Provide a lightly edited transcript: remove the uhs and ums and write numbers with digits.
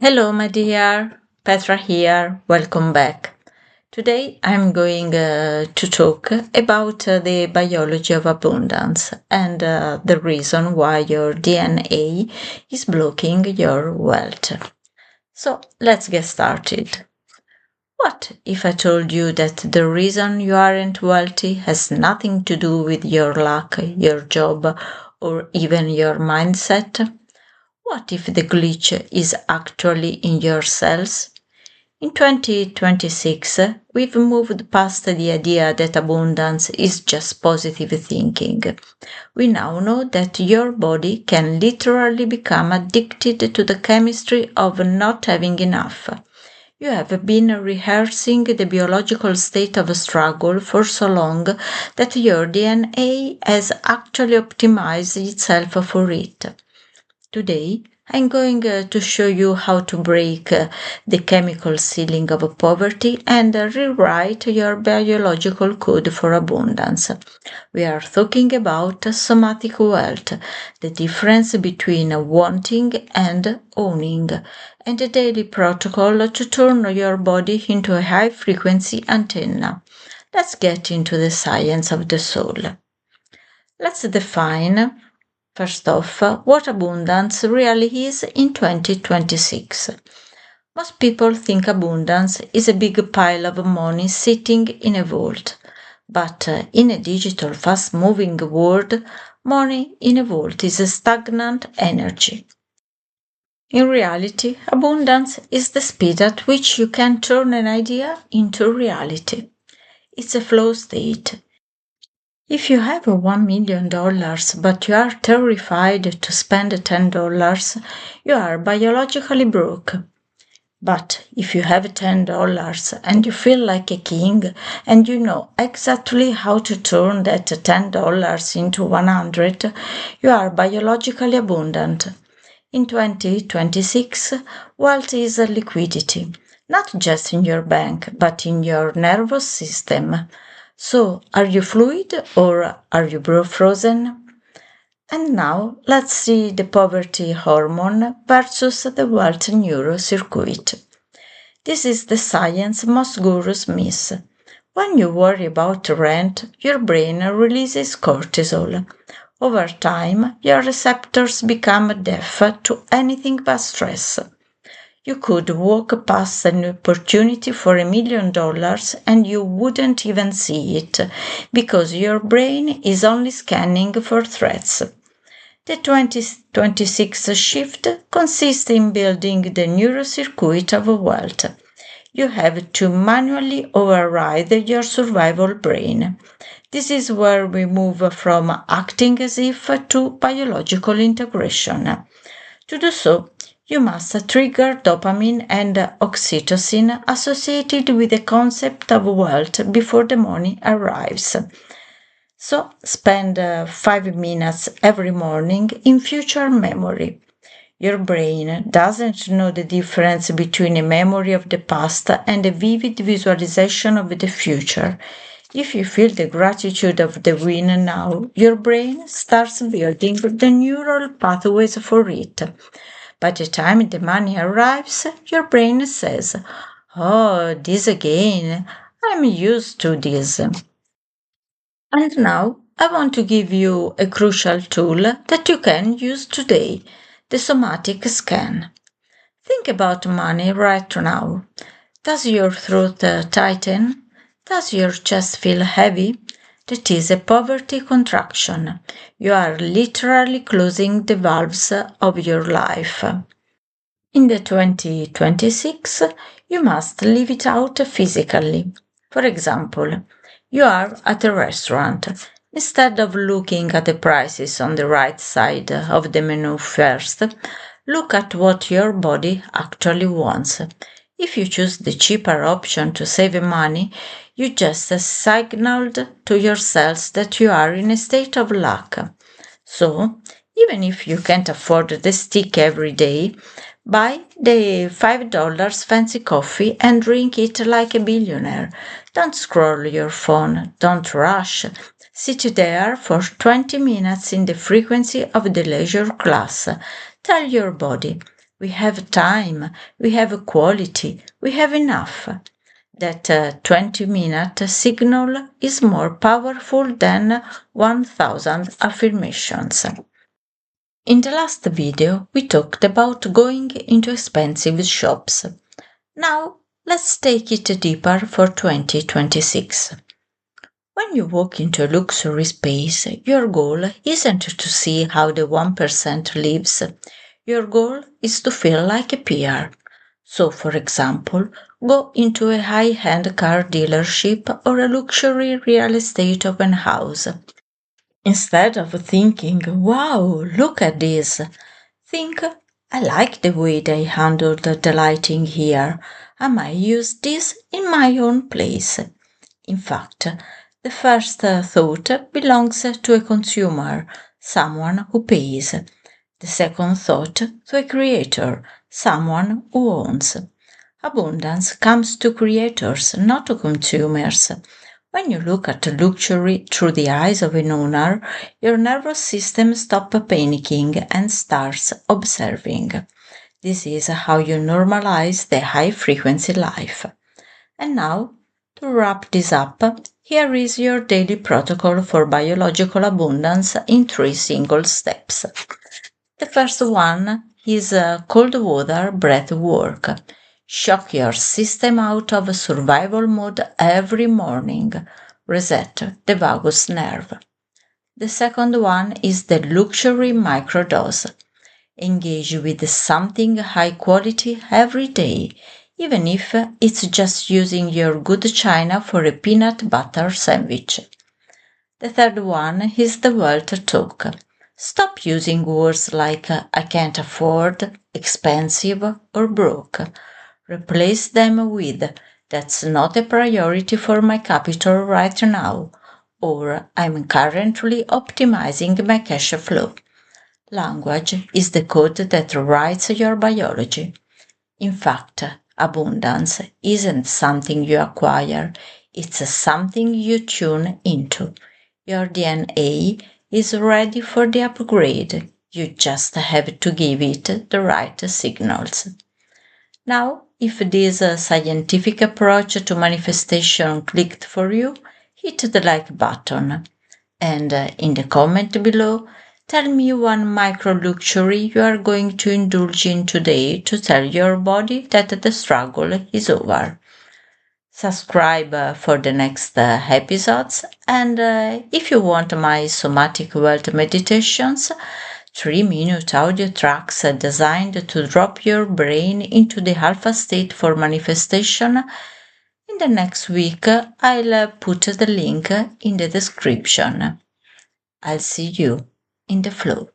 Hello, my dear. Petra here. Welcome back. Today I'm going to talk about the biology of abundance and the reason why your DNA is blocking your wealth. So let's get started. What if I told you that the reason you aren't wealthy has nothing to do with your luck, your job, or even your mindset? What if the glitch is actually in your cells? In 2026, we've moved past the idea that abundance is just positive thinking. We now know that your body can literally become addicted to the chemistry of not having enough. You have been rehearsing the biological state of struggle for so long that your DNA has actually optimized itself for it. Today, I'm going to show you how to break the chemical ceiling of poverty and rewrite your biological code for abundance. We are talking about somatic wealth, the difference between wanting and owning, and a daily protocol to turn your body into a high frequency antenna. Let's get into the science of the soul. Let's define first off, what abundance really is in 2026. Most people think abundance is a big pile of money sitting in a vault. But in a digital, fast moving world, money in a vault is a stagnant energy. In reality, abundance is the speed at which you can turn an idea into reality. It's a flow state. If you have $1 million but you are terrified to spend $10, you are biologically broke. But if you have $10 and you feel like a king and you know exactly how to turn that $10 into 100, you are biologically abundant. In 2026, wealth is liquidity, not just in your bank, but in your nervous system. So, are you fluid or are you frozen? And now let's see the poverty hormone versus the wealth neurocircuit. This is the science most gurus miss. When you worry about rent, your brain releases cortisol. Over time, your receptors become deaf to anything but stress. You could walk past an opportunity for $1 million and you wouldn't even see it because your brain is only scanning for threats. The 2026 shift consists in building the neurocircuit of wealth. You have to manually override your survival brain. This is where we move from acting as if to biological integration. To do so, you must trigger dopamine and oxytocin associated with the concept of wealth before the money arrives. So, spend 5 minutes every morning in future memory. Your brain doesn't know the difference between a memory of the past and a vivid visualization of the future. If you feel the gratitude of the win now, your brain starts building the neural pathways for it. By the time the money arrives, your brain says, "Oh, this again. I'm used to this." And now I want to give you a crucial tool that you can use today, the somatic scan. Think about money right now. Does your throat tighten? Does your chest feel heavy? That is a poverty contraction. You are literally closing the valves of your life. In the 2026, you must live it out physically. For example, you are at a restaurant. Instead of looking at the prices on the right side of the menu first, look at what your body actually wants. If you choose the cheaper option to save money, you just signaled to yourselves that you are in a state of lack. So, even if you can't afford the steak every day, buy the $5 fancy coffee and drink it like a billionaire. Don't scroll your phone, don't rush. Sit there for 20 minutes in the frequency of the leisure class. Tell your body, We have time, we have quality, we have enough. That 20-minute signal is more powerful than 1000 affirmations. In the last video, we talked about going into expensive shops. Now, let's take it deeper for 2026. When you walk into a luxury space, your goal isn't to see how the 1% lives. Your goal is to feel like a peer. So, for example, go into a high-end car dealership or a luxury real estate open house. Instead of thinking, wow, look at this, think, I like the way they handled the lighting here. I might use this in my own place. In fact, the first thought belongs to a consumer, someone who pays. The second thought to a creator, someone who owns. Abundance comes to creators, not to consumers. When you look at luxury through the eyes of an owner, your nervous system stops panicking and starts observing. This is how you normalize the high frequency life. And now, to wrap this up, here is your daily protocol for biological abundance in 3 single steps. The first one is cold water breath work. Shock your system out of survival mode every morning. Reset the vagus nerve. The second one is the luxury microdose. Engage with something high quality every day, even if it's just using your good china for a peanut butter sandwich. The third one is the wealth talk. Stop using words like I can't afford, expensive, or broke. Replace them with that's not a priority for my capital right now, or I'm currently optimizing my cash flow. Language is the code that writes your biology. In fact, abundance isn't something you acquire, it's something you tune into. Your DNA is ready for the upgrade. You just have to give it the right signals. Now, if this scientific approach to manifestation clicked for you, hit the like button. And in the comment below, tell me one micro luxury you are going to indulge in today to tell your body that the struggle is over. Subscribe for the next episodes, and if you want my Somatic Wealth meditations, 3-minute audio tracks designed to drop your brain into the alpha state for manifestation, in the next week I'll put the link in the description. I'll see you in the flow.